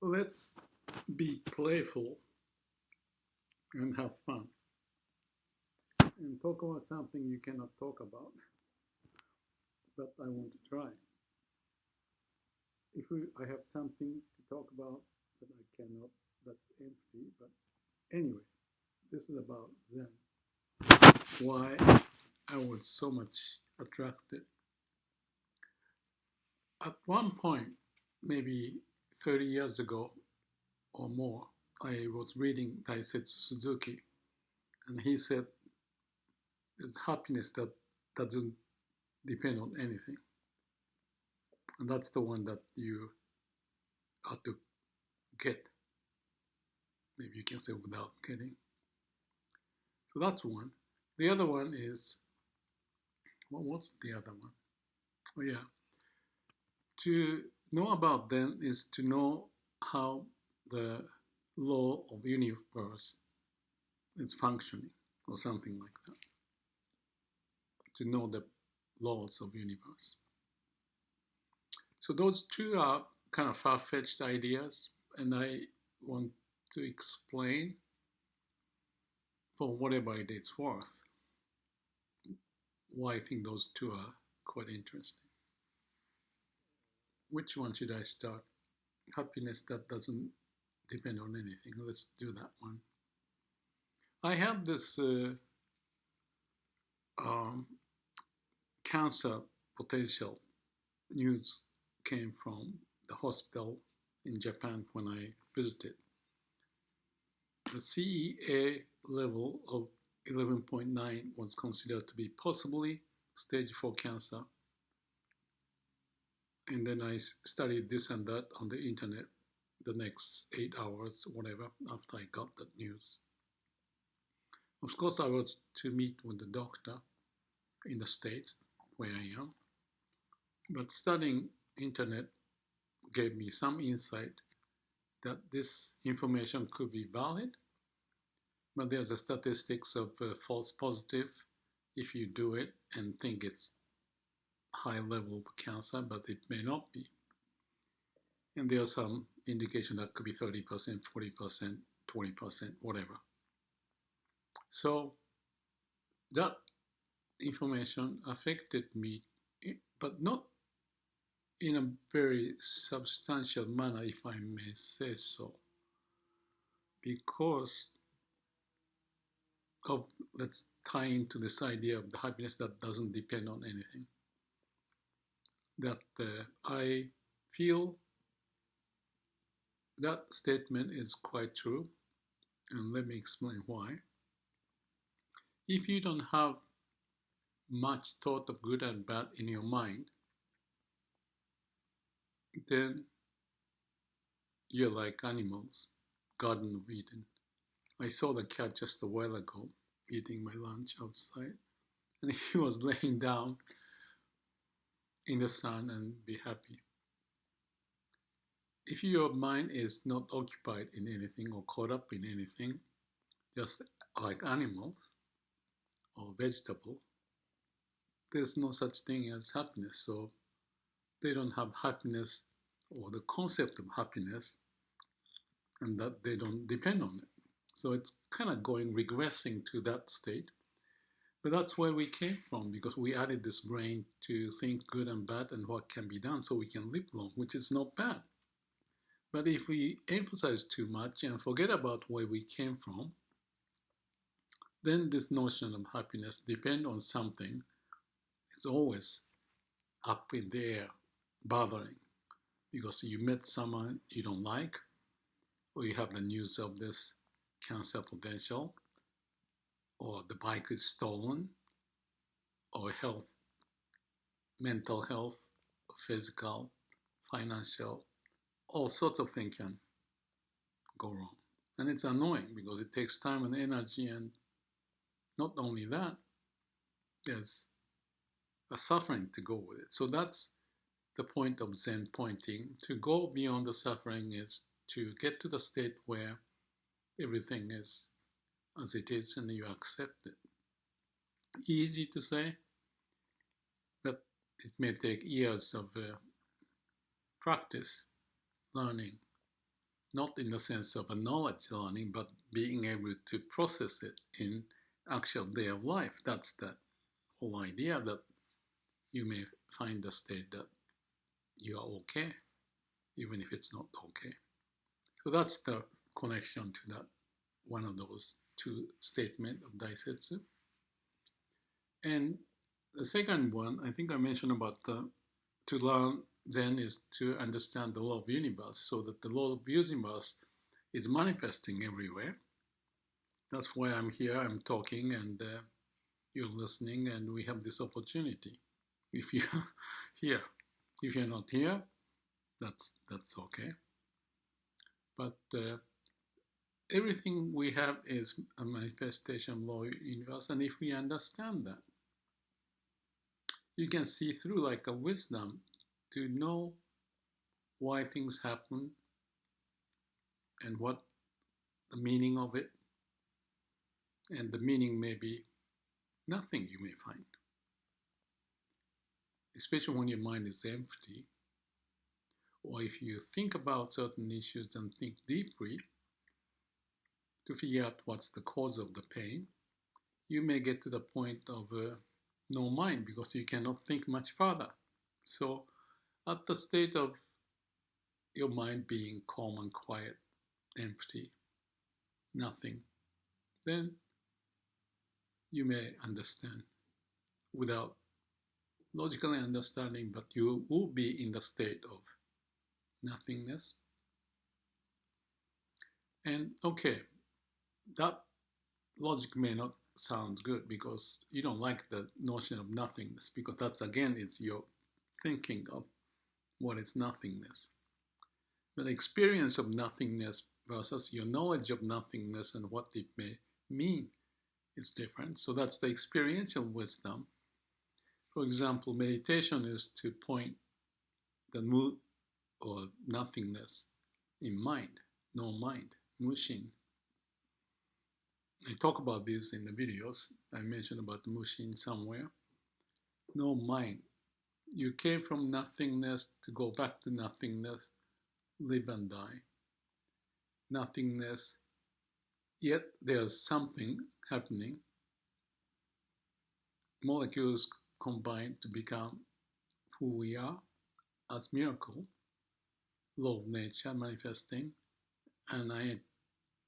Let's be playful and have fun and talk about something you cannot talk about, but I want to try. I have something to talk about that I cannot, that's empty, but anyway, this is about Zen. Why I was so much attracted. At one point, maybe 30 years ago or more, I was reading Daisetz Suzuki, and he said it's happiness that doesn't depend on anything. And that's the one that you ought to get. Maybe you can say without getting. So that's one. The other one is, what was the other one? Oh yeah. To know about them is to know how the law of universe is functioning or something like that. To know the laws of universe. So those two are kind of far-fetched ideas, and I want to explain for whatever it is worth why I think those two are quite interesting. Which one should I start? Happiness that doesn't depend on anything. Let's do that one. I have this cancer potential news came from the hospital in Japan when I visited. The CEA level of 11.9 was considered to be possibly stage 4 cancer. And then I studied this and that on the internet the next 8 hours, whatever, after I got that news. Of course, I was to meet with the doctor in the States where I am. But studying internet gave me some insight that this information could be valid, but there's a statistics of false positive if you do it and think it's high level of cancer, but it may not be. And there's some indication that could be 30%, 40%, 20%, whatever. So that information affected me, but not in a very substantial manner, if I may say so, because of, let's tie into this idea of the happiness that doesn't depend on anything. That I feel that statement is quite true, and let me explain why. If you don't have much thought of good and bad in your mind, then you're like animals, Garden of Eden. I saw the cat just a while ago eating my lunch outside, and he was laying down in the sun and be happy. If your mind is not occupied in anything or caught up in anything, just like animals or vegetable, there's no such thing as happiness. So they don't have happiness or the concept of happiness, and that they don't depend on it. So it's kind of regressing to that state. But that's where we came from, because we added this brain to think good and bad and what can be done so we can live long, which is not bad. But if we emphasize too much and forget about where we came from, then this notion of happiness depends on something. It's always up in the air, bothering, because you met someone you don't like, or you have the news of this cancer potential, or the bike is stolen, or health, mental health, physical, financial, all sorts of things can go wrong. And it's annoying because it takes time and energy, and not only that, there's a suffering to go with it. So that's the point of Zen pointing. To go beyond the suffering is to get to the state where everything is as it is and you accept it. Easy to say, but it may take years of practice, learning, not in the sense of a knowledge learning, but being able to process it in actual day of life. That's the whole idea, that you may find a state that you are okay, even if it's not okay. So that's the connection to that, one of those two statements of Daisetsu. And the second one, I think I mentioned about to learn Zen is to understand the law of universe, so that the law of universe is manifesting everywhere. That's why I'm here, I'm talking, and you're listening, and we have this opportunity. If you're here, if you're not here, that's okay. But everything we have is a manifestation of law of universe, and if we understand that, you can see through like a wisdom to know why things happen and what the meaning of it. And the meaning may be nothing, you may find. Especially when your mind is empty, or if you think about certain issues and think deeply to figure out what's the cause of the pain, you may get to the point of no mind, because you cannot think much further. So at the state of your mind being calm and quiet, empty, nothing, then you may understand without logically understanding, but you will be in the state of nothingness. And okay, that logic may not sound good because you don't like the notion of nothingness, because that's again, it's your thinking of what is nothingness. But the experience of nothingness versus your knowledge of nothingness and what it may mean is different. So that's the experiential wisdom. For example, meditation is to point the mood or nothingness in mind, no mind, mushin. I talk about this in the videos. I mentioned about mushin somewhere. No mind. You came from nothingness to go back to nothingness, live and die. Nothingness, yet there's something happening. Molecules combine to become who we are as miracle, law of nature manifesting, and I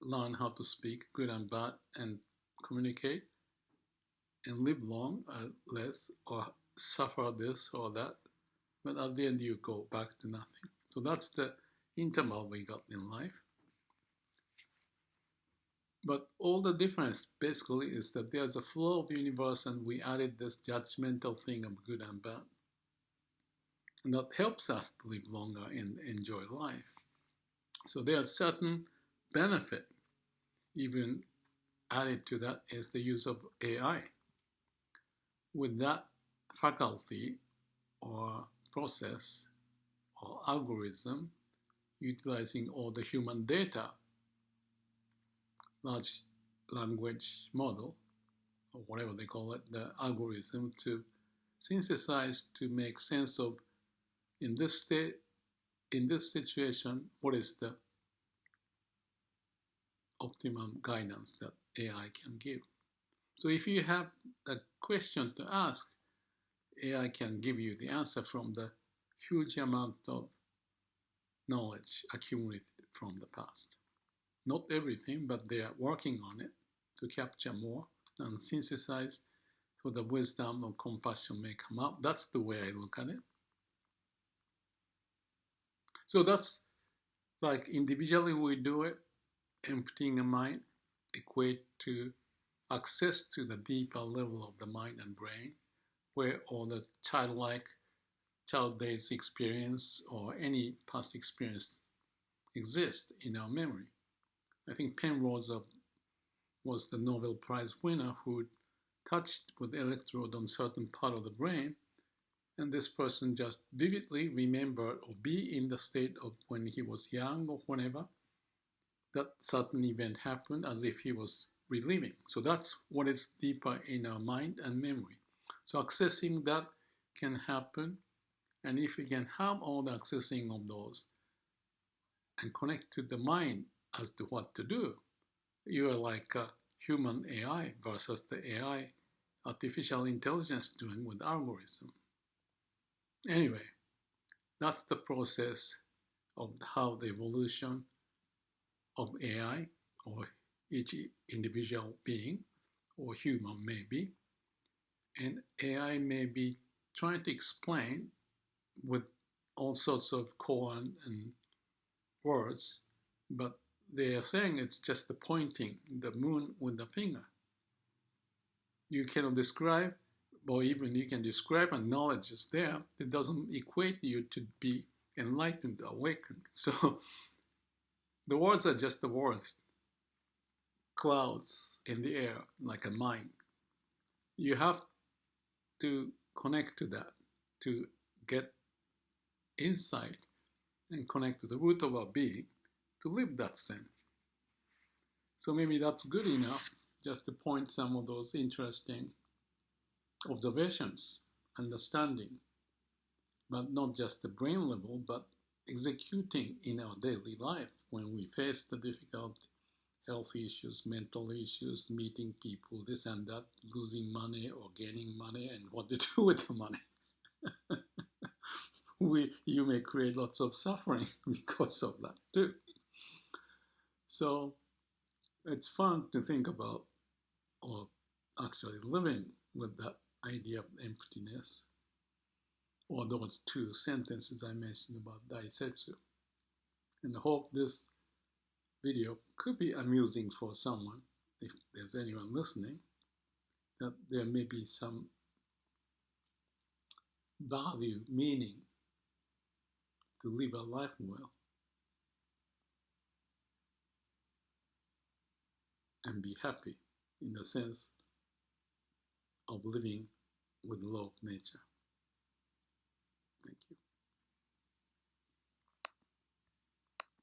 learn how to speak good and bad and communicate and live long or less or suffer this or that, but at the end you go back to nothing. So that's the interval we got in life. But all the difference basically is that there's a flow of the universe, and we added this judgmental thing of good and bad. And that helps us to live longer and enjoy life. So there's certain benefit even added to that is the use of AI. With that faculty or process or algorithm, utilizing all the human data, large language model, or whatever they call it, the algorithm, to synthesize, to make sense of, in this state, in this situation, what is the optimum guidance that AI can give. So if you have a question to ask, AI can give you the answer from the huge amount of knowledge accumulated from the past. Not everything, but they are working on it to capture more and synthesize, so the wisdom of compassion may come up. That's the way I look at it. So that's like individually we do it, emptying a mind, equate to access to the deeper level of the mind and brain, where all the childlike, child days experience or any past experience exists in our memory. I think Penrose was the Nobel Prize winner who touched with electrode on certain part of the brain, and this person just vividly remembered or be in the state of when he was young or whenever that certain event happened, as if he was reliving. So that's what is deeper in our mind and memory. So accessing that can happen, and if we can have all the accessing of those, and connect to the mind as to what to do. You are like a human AI versus the AI, artificial intelligence, doing with algorithm. Anyway, that's the process of how the evolution of AI or each individual being or human maybe, and AI may be trying to explain with all sorts of koan and words, but they are saying it's just the pointing the moon with the finger. You cannot describe, or even you can describe, and knowledge is there. It doesn't equate you to be enlightened, awakened. So the words are just the words, clouds in the air, like a mind. You have to connect to that to get insight and connect to the root of our being to live that sense. So maybe that's good enough just to point some of those interesting observations, understanding, but not just the brain level, but executing in our daily life when we face the difficult health issues, mental issues, meeting people, this and that, losing money or gaining money, and what to do with the money. You may create lots of suffering because of that too. So it's fun to think about, or actually living with that idea of emptiness, or those two sentences I mentioned about Daisetz. And I hope this video could be amusing for someone, if there's anyone listening, that there may be some value, meaning to live a life well and be happy in the sense of living with the law of nature.